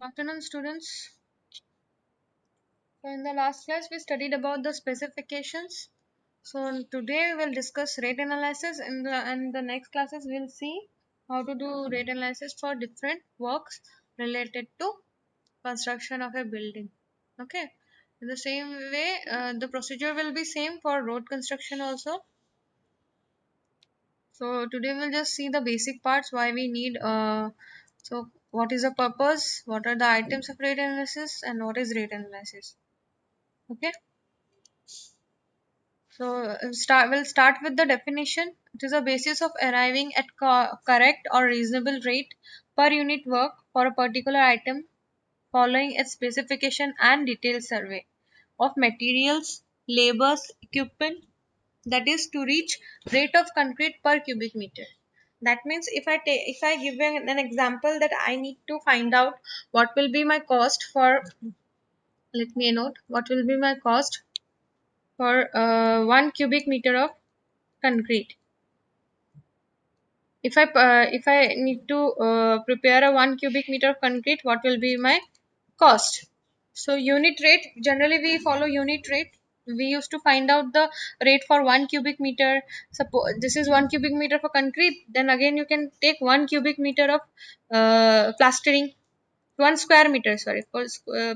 Afternoon, students. So, in the last class, we studied about the specifications. So, today we'll discuss rate analysis. In the next classes, we'll see how to do rate analysis for different works related to construction of a building. Okay. In the same way, the procedure will be same for road construction also. So today we'll just see the basic parts why we need so what is the purpose, what are the items of rate analysis, and what is rate analysis. Okay. So we'll start with the definition. It is a basis of arriving at correct or reasonable rate per unit work for a particular item following a specification and detailed survey of materials, labors, equipment, that is to reach rate of concrete per cubic meter. That means if I give an example that I need to find out what will be my cost for, let me note what will be my cost for 1 cubic meter of concrete. If I need to prepare a 1 cubic meter of concrete, what will be my cost? So unit rate, generally we follow unit rate. We used to find out the rate for 1 cubic meter. Suppose this is 1 cubic meter for concrete, then again you can take 1 cubic meter of plastering. 1 square meter, sorry, for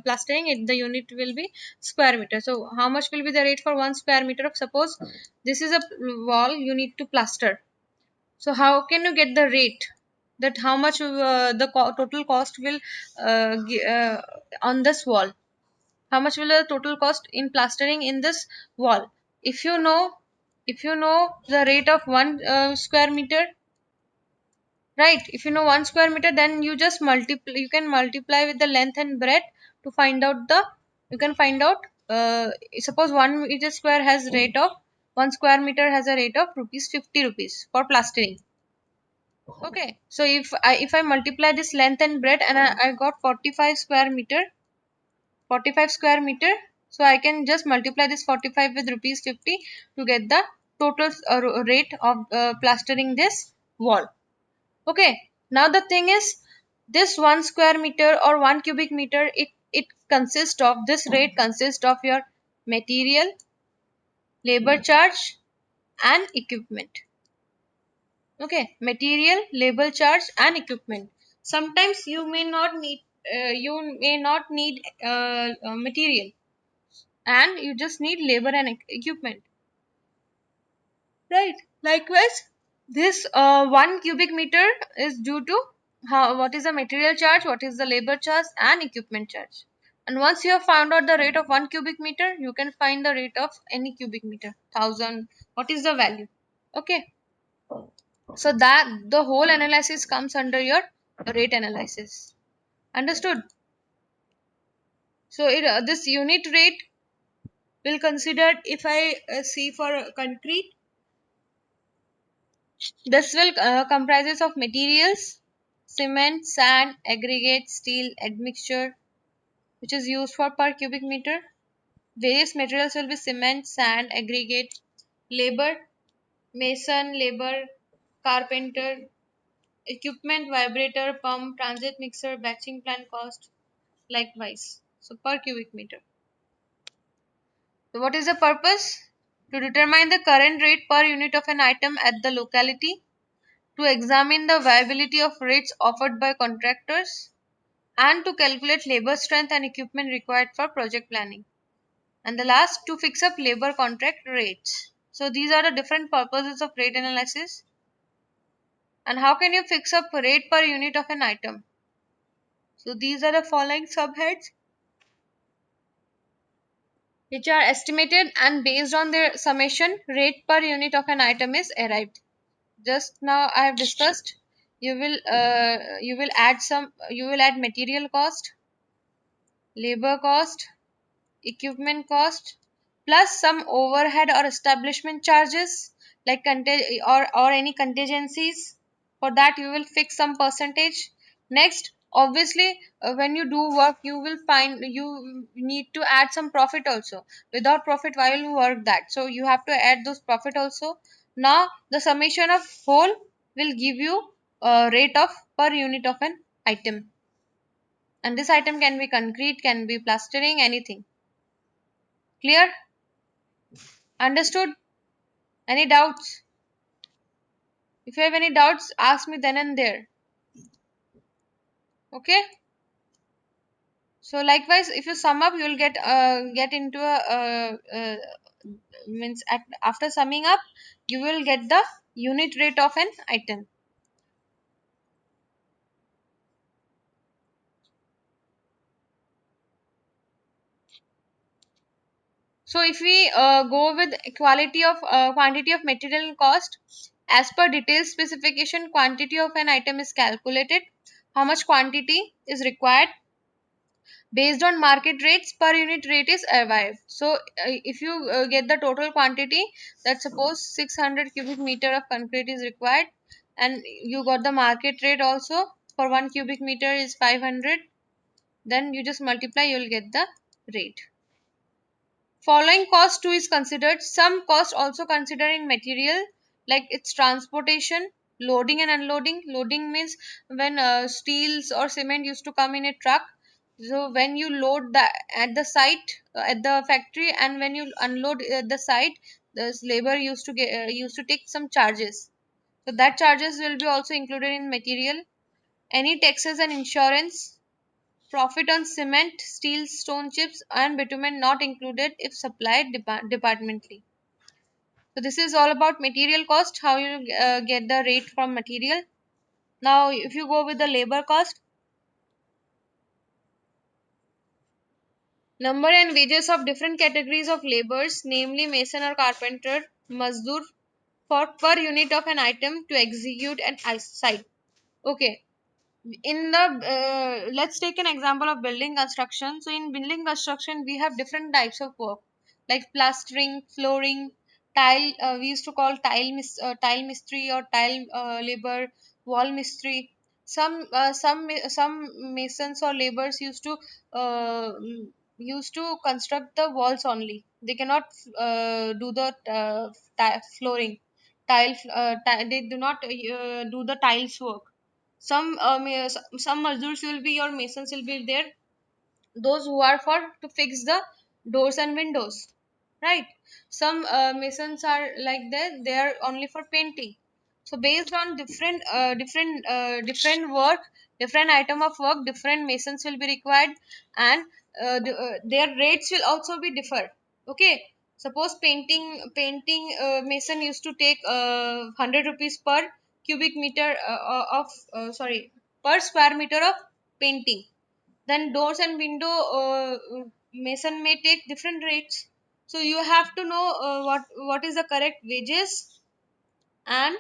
plastering it, the unit will be square meter. So how much will be the rate for 1 square meter of, suppose this is a wall you need to plaster. So how can you get the rate, that how much the total cost will on this wall? How much will the total cost in plastering in this wall? If you know, if you know the rate of 1 square meter, right? If you know 1 square meter, then you just multiply. You can multiply with the length and breadth to find out the. You can find out. Suppose 1 meter square has rate of 1 square meter has a rate of rupees 50 rupees for plastering. Okay, so if I multiply this length and breadth and I got 45 square meter, so I can just multiply this 45 with rupees 50 to get the total rate of plastering this wall. Okay, now the thing is, this 1 square meter or 1 cubic meter, it consists of, this rate consists of your material, labor charge, and equipment. Okay, material, labor charge, and equipment. Sometimes you may not need material, and you just need labor and equipment. right? Likewise, this 1 cubic meter is due to what is the material charge, what is the labor charge, and equipment charge. And once you have found out the rate of 1 cubic meter, you can find the rate of any cubic meter, 1000, what is the value. Okay, so that the whole analysis comes under your rate analysis. Understood? So this unit rate will consider, if I see for concrete, this will comprises of materials, cement, sand, aggregate, steel, admixture, which is used for per cubic meter. Various materials will be cement, sand, aggregate, labor, mason, labor, carpenter, equipment, vibrator, pump, transit mixer, batching plant cost, likewise. So per cubic meter. So what is the purpose? To determine the current rate per unit of an item at the locality, to examine the viability of rates offered by contractors, and to calculate labor strength and equipment required for project planning. And the last, to fix up labor contract rates. So these are the different purposes of rate analysis. And how can you fix up rate per unit of an item? So these are the following subheads, which are estimated, and based on their summation, rate per unit of an item is arrived. Just now I have discussed, you will add material cost, labor cost, equipment cost, plus some overhead or establishment charges, like or any contingencies. For that you will fix some percentage. Next, obviously, when you do work, you will find you need to add some profit also. Without profit, why will you work that? So you have to add those profit also. Now the summation of whole will give you a rate of per unit of an item, and this item can be concrete, can be plastering, anything. Clear? Understood? Any doubts? If you have any doubts, ask me then and there. Okay? So likewise, if you sum up, you will get into means after summing up, you will get the unit rate of an item. So if we go with quality of quantity of material and cost, as per detailed specification, quantity of an item is calculated. How much quantity is required? Based on market rates, per unit rate is arrived. So if you get the total quantity, that suppose 600 cubic meter of concrete is required, and you got the market rate also for 1 cubic meter is 500, then you just multiply, you will get the rate. Following cost too is considered. Some cost also considering material, like its transportation, loading and unloading. Loading means when steels or cement used to come in a truck. So when you load the at the site, at the factory, and when you unload at the site, this labor used to take some charges. So that charges will be also included in material. Any taxes and insurance. Profit on cement, steel, stone chips, and bitumen not included if supplied departmentally. So this is all about material cost, how you get the rate from material. Now, if you go with the labor cost, number and wages of different categories of laborers, namely mason or carpenter, mazdoor, for per unit of an item to execute an site. Okay, in the let's take an example of building construction. So in building construction, we have different types of work, like plastering, flooring, tile, we used to call tile mystery or tile labor, wall mystery. Some masons or laborers uh, used to construct the walls only. They cannot do the flooring, they do not do the tiles work. Some mazdoors will be, or masons will be there, those who are for to fix the doors and windows, right? Some masons are like that, they are only for painting. So based on different work, different item of work, different masons will be required, and their rates will also be differ. Okay, Suppose painting mason used to take 100 rupees per cubic meter of sorry, per square meter of painting. Then doors and window mason may take different rates. So you have to know what is the correct wages and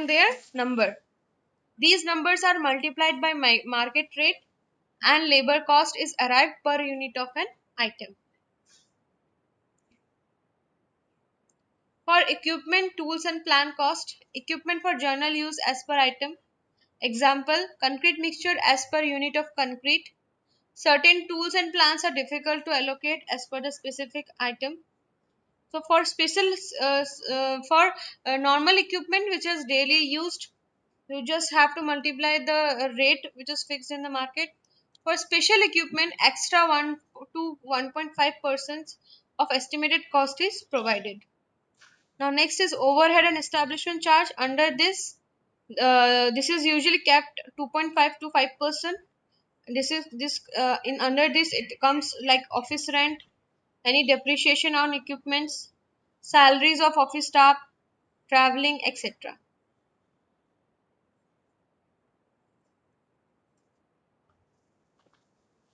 their number. These numbers are multiplied by market rate, and labor cost is arrived per unit of an item. For equipment, tools and plant cost, equipment for general use as per item. Example, concrete mixture as per unit of concrete. Certain tools and plants are difficult to allocate as per the specific item. So for special, for normal equipment which is daily used, you just have to multiply the rate which is fixed in the market. For special equipment, extra 1 to 1.5% of estimated cost is provided. Now next is overhead and establishment charge. Under this, this is usually kept 2.5 to 5%. This is this in under this it comes like office rent, any depreciation on equipments, salaries of office staff, traveling, etc.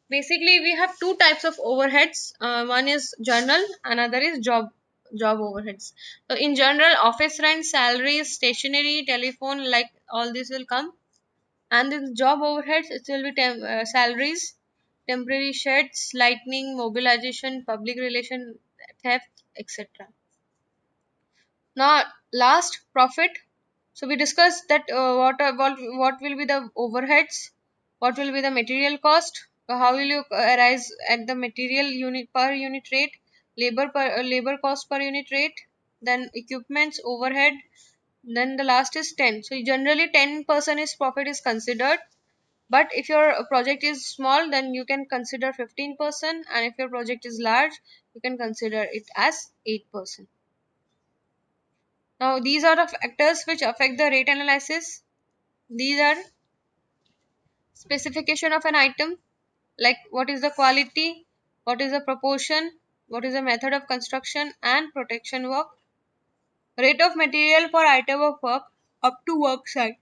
Basically, we have two types of overheads. One is general, another is job overheads. So in general, office rent, salaries, stationery, telephone, like all this will come. And in job overheads, it will be salaries, temporary sheds, lightning, mobilization, public relation, theft, etc. Now, last, profit. So we discussed that what will be the overheads, what will be the material cost, how will you arise at the material unit per unit rate, labor cost per unit rate, then equipments overhead, then the last is 10. So generally 10% is profit is considered, but if your project is small, then you can consider 15%, and if your project is large, you can consider it as 8%. Now, these are the factors which affect the rate analysis. These are specification of an item, like what is the quality, what is the proportion, what is the method of construction and protection work, rate of material for item of work up to work site.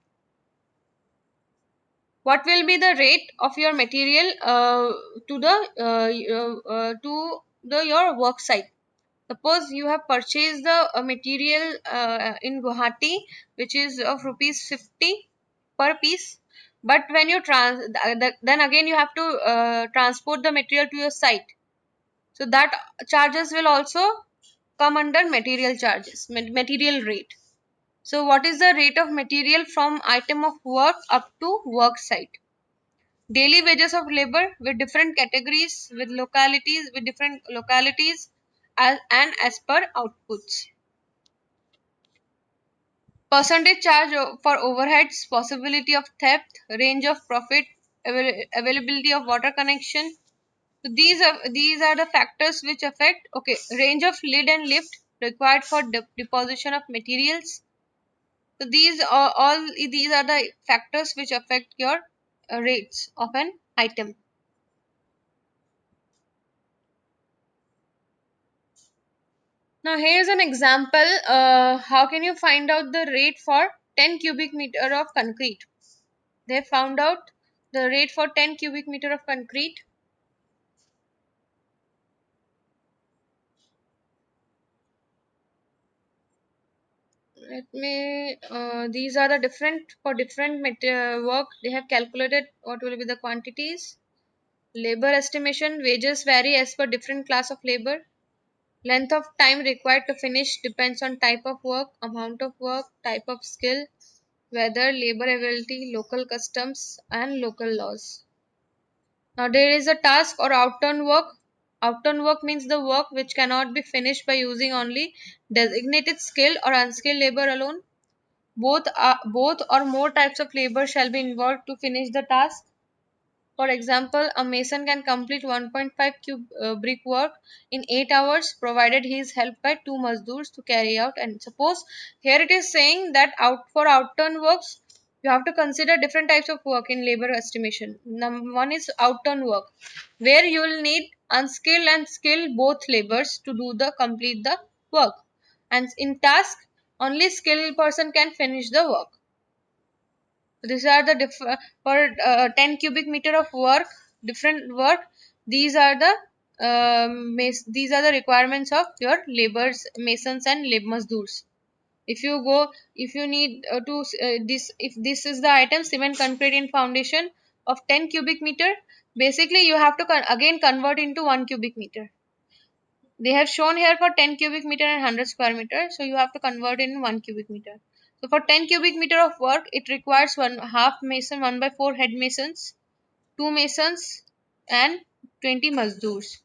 What will be the rate of your material to the your work site? Suppose you have purchased the material in Guwahati, which is of rupees 50 per piece. But when you then again you have to transport the material to your site. So that charges will also come under material charges, material rate. So what is the rate of material from item of work up to work site? Daily wages of labor with different categories, with different localities, and as per outputs. Percentage charge for overheads, possibility of theft, range of profit, availability of water connection. So these are the factors which affect. Okay, range of lid and lift required for deposition of materials. So these are the factors which affect your rates of an item. Now here is an example. How can you find out the rate for 10 cubic meter of concrete? They found out the rate for 10 cubic meter of concrete. These are the different for different work. They have calculated what will be the quantities. Labor estimation, wages vary as per different class of labor. Length of time required to finish depends on type of work, amount of work, type of skill, weather, labor availability, local customs, and local laws. Now there is a task or outturn work. Outturn work means the work which cannot be finished by using only designated skill or unskilled labor alone. Both or more types of labor shall be involved to finish the task. For example, a mason can complete 1.5 cube brick work in 8 hours provided he is helped by two mazdoors to carry out. And suppose here it is saying that out for outturn works, You have to consider different types of work in labor estimation. Number one is outturn work, where you will need unskilled and skilled both labors to do the complete the work. And in task, only skilled person can finish the work. So these are the for 10 cubic meter of work, different work. These are the these are the requirements of your laborers, masons, and mazdoors. If you go, if you need to this, if this is the item cement concrete in foundation of 10 cubic meter, basically you have to again convert into 1 cubic meter. They have shown here for 10 cubic meter and 100 square meter, so you have to convert in 1 cubic meter. So for 10 cubic meter of work, it requires one half mason, 1 by 4 head masons, 2 masons, and 20 mazdoors.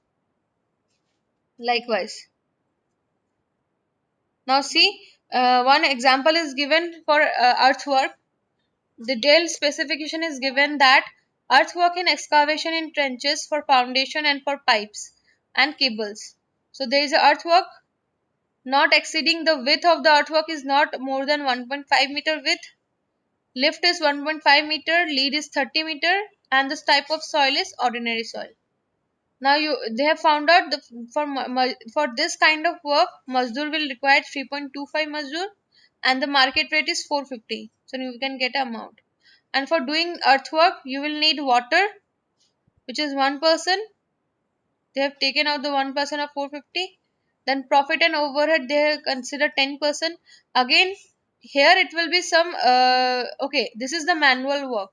Likewise, now see, one example is given for earthwork. The detailed specification is given that earthwork in excavation in trenches for foundation and for pipes and cables. So there is a earthwork not exceeding the width of the earthwork is not more than 1.5 meter width. Lift is 1.5 meter, lead is 30 meter, and this type of soil is ordinary soil. Now they have found out for this kind of work, Mazdoor will require 3.25 Mazdoor, and the market rate is 450. So you can get amount. And for doing earthwork, you will need water, which is 1%. They have taken out the 1% of 450. Then profit and overhead, they have considered 10%. Again, here it will be some, okay, this is the manual work.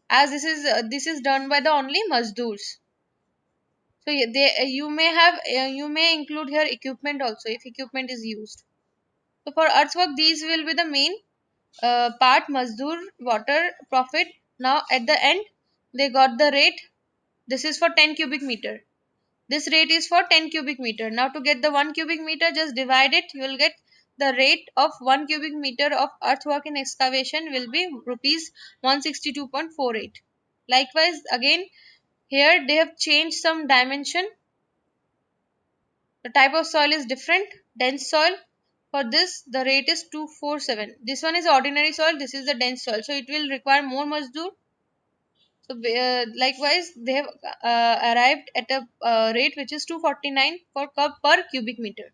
As this is done by the only Mazdoors. So you may have you may include here equipment also if equipment is used. So for earthwork, these will be the main part: Mazdoor, water, profit. Now at the end, they got the rate. This is for 10 cubic meter. This rate is for 10 cubic meter. Now to get the 1 cubic meter, just divide it. You will get the rate of 1 cubic meter of earthwork in excavation will be rupees 162.48. Likewise, again here they have changed some dimension. The type of soil is different. Dense soil. For this, the rate is 247. This one is ordinary soil. This is the dense soil. So it will require more mazdoor. So likewise, they have arrived at a rate which is 249 for per cubic meter.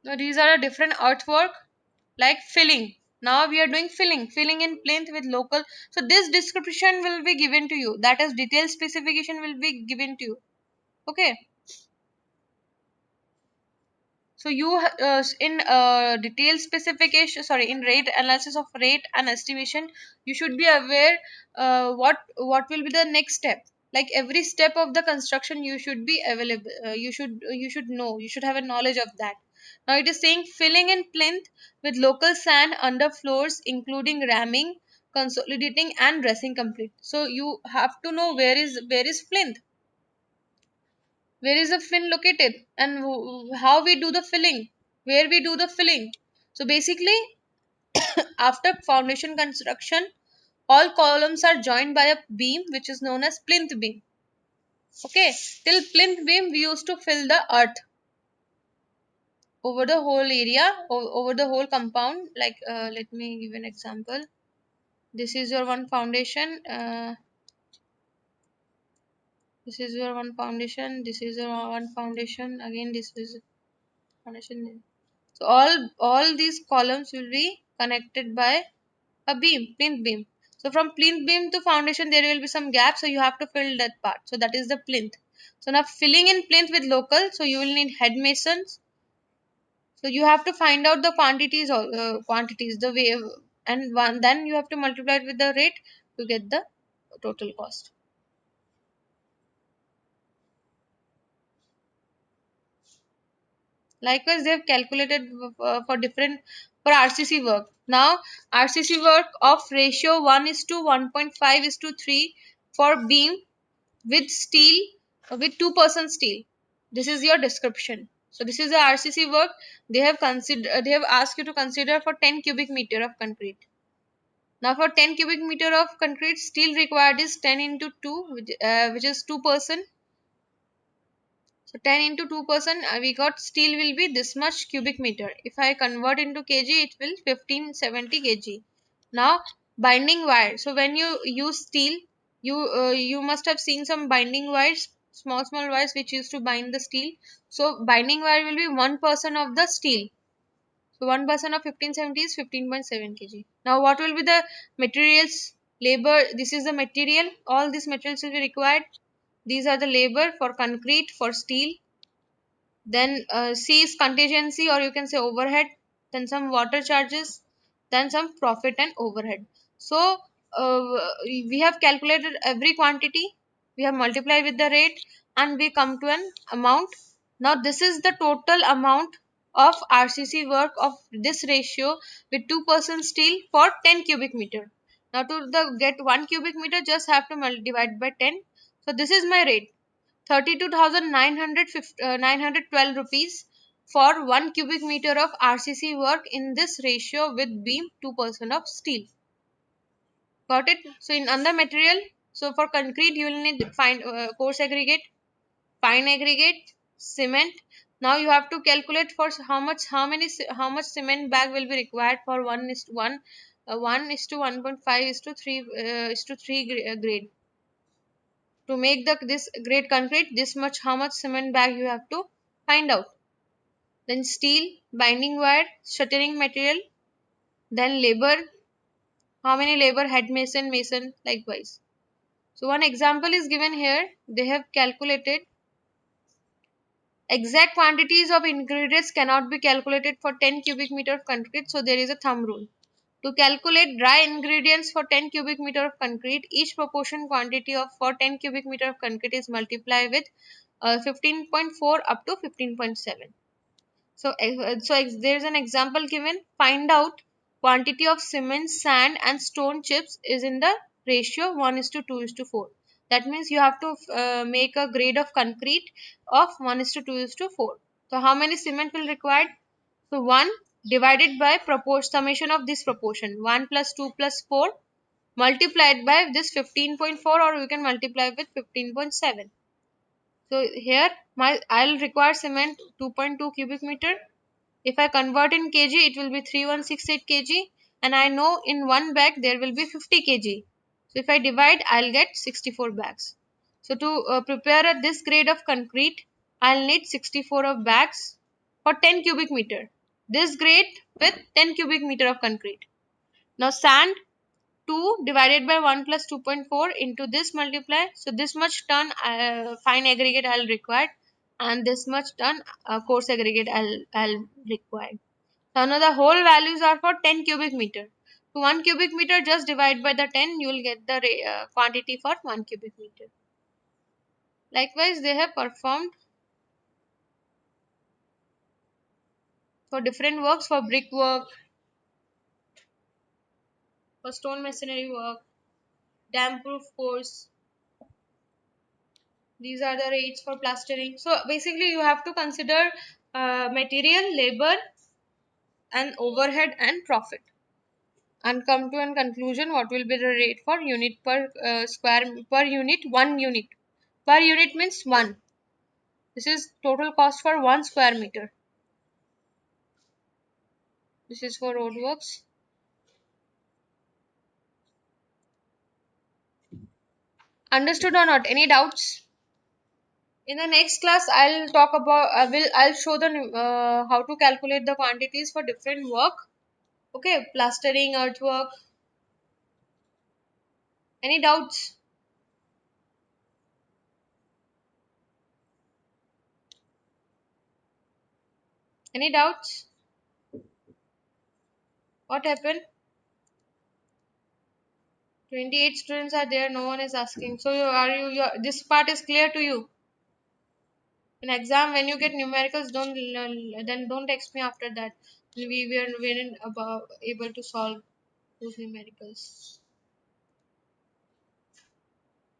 Now these are a different earthwork like filling. Now we are doing filling in plinth with local. So this description will be given to you. That is detailed specification will be given to you. Okay. So you in detailed specification, sorry, in rate analysis of rate and estimation, you should be aware what will be the next step. Like every step of the construction, you should be available. You should know. You should have a knowledge of that. Now it is saying filling in plinth with local sand under floors, including ramming, consolidating, and dressing complete. So you have to know where is plinth, where is the fin located, and how we do the filling, where we do the filling. So basically, after foundation construction, all columns are joined by a beam which is known as plinth beam. Okay, till plinth beam we used to fill the earth over the whole area, over the whole compound. Like let me give an example. This is your one foundation. This is your one foundation. This is your one foundation. Again, this is foundation. So all these columns will be connected by a beam, plinth beam. So from plinth beam to foundation, there will be some gap. So you have to fill that part. So that is the plinth. So now filling in plinth with local. So you will need head masons. So you have to find out the quantities, the way, and then you have to multiply it with the rate to get the total cost. Likewise, they have calculated for different for RCC work. Now, RCC work of ratio 1 is to 1.5 is to 3 for beam with steel with 2% steel. This is your description. So this is the RCC work. They have asked you to consider for 10 cubic meter of concrete. Now for 10 cubic meter of concrete, steel required is 10 into 2, which is 2%. So 10 into 2%, we got steel will be this much cubic meter. If I convert into kg, it will 1570 kg. Now binding wire. So when you use steel, you must have seen some binding wires, small wires which used to bind the steel. So binding wire will be 1% of the steel. So 1% of 1570 is 15.7 kg. Now what will be the materials? Labor. This is the material. All these materials will be required. These are the labor for concrete, for steel. Then C is contingency, or you can say overhead. Then some water charges. Then some profit and overhead. So we have calculated every quantity. We have multiplied with the rate and we come to an amount. Now this is the total amount of RCC work of this ratio with 2% steel for 10 cubic meter. Now to get 1 cubic meter, just have to divide by 10. So this is my rate. 32,912 rupees for 1 cubic meter of RCC work in this ratio with beam 2% of steel. Got it? So in other material, so for concrete you will need fine coarse aggregate, fine aggregate, cement. Now you have to calculate for how much cement bag will be required for 1 is to 1, 1 is to 1.5 is to 3 is to 3 grade. To make this grade concrete, this much how much cement bag you have to find out. Then steel, binding wire, shuttering material, then labor, how many labor, head mason, mason, likewise. So one example is given here. They have calculated exact quantities of ingredients cannot be calculated for 10 cubic meter of concrete. So there is a thumb rule. To calculate dry ingredients for 10 cubic meter of concrete, each proportion quantity of for 10 cubic meter of concrete is multiplied with 15.4 up to 15.7. So, there is an example given. Find out quantity of cement, sand, and stone chips is in the ratio 1 is to 2 is to 4. That means you have to make a grade of concrete of 1 is to 2 is to 4. So, how many cement will required? So, 1 divided by summation of this proportion 1 plus 2 plus 4 multiplied by this 15.4, or we can multiply with 15.7. So, here I'll require cement 2.2 cubic meter. If I convert in kg, it will be 3168 kg, and I know in one bag there will be 50 kg. So if I divide, I'll get 64 bags. So to prepare this grade of concrete, I'll need 64 of bags for 10 cubic meter. This grade with 10 cubic meter of concrete. Now sand, 2 divided by 1 plus 2.4 into this multiply. So this much ton fine aggregate I'll require, and this much ton coarse aggregate I'll require. So now the whole values are for 10 cubic meter. To 1 cubic meter, just divide by the 10, you will get the quantity for 1 cubic meter. Likewise, they have performed for different works, for brick work, for stone masonry work, dam proof course. These are the rates for plastering. So basically, you have to consider material, labor, and overhead and profit, and come to a conclusion what will be the rate for unit per square per unit, 1 unit. Per unit means 1. This is total cost for 1 square meter. This is for roadworks. Understood or not? Any doubts? In the next class, I'll talk about. I'll show the how to calculate the quantities for different work. Okay, plastering, earthwork. Any doubts? Any doubts? What happened? 28 students are there. No one is asking. So this part is clear to you. In exam, when you get numericals, don't text me after that. We weren't able to solve those numericals.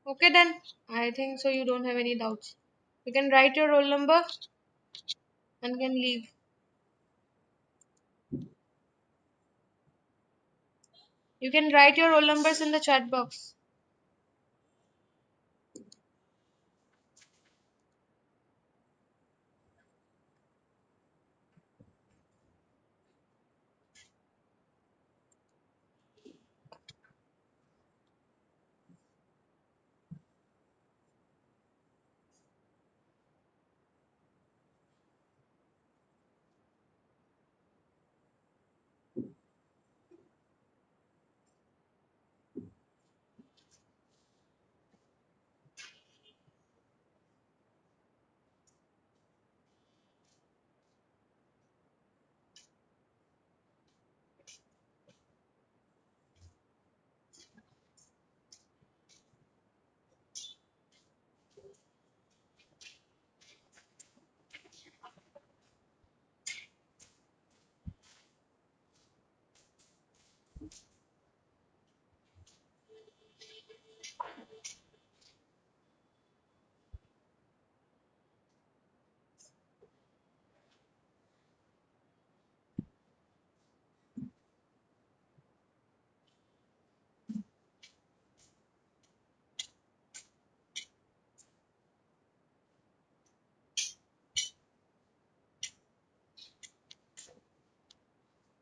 Okay then. I think so you don't have any doubts. You can write your roll number and can leave. You can write your roll numbers in the chat box.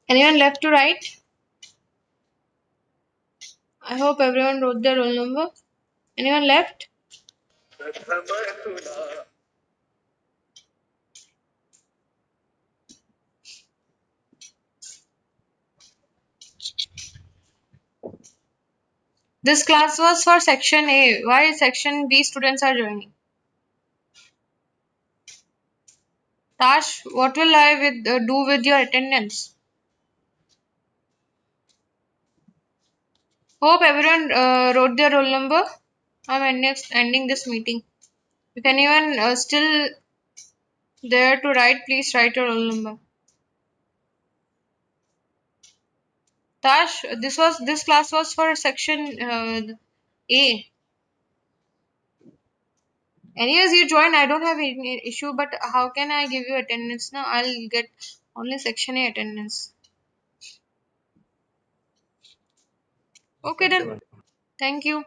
Anyone left to write? I hope everyone wrote their roll number. Anyone left? This class was for section A. Why section B students are joining? Tash, what will I do with your attendance? Hope everyone wrote their roll number. I'm ending this meeting. If anyone still there to write, please write your roll number. Tash, this class was for section A. Anyways, you join. I don't have any issue, but how can I give you attendance now? I'll get only section A attendance. Okay then. Thank you.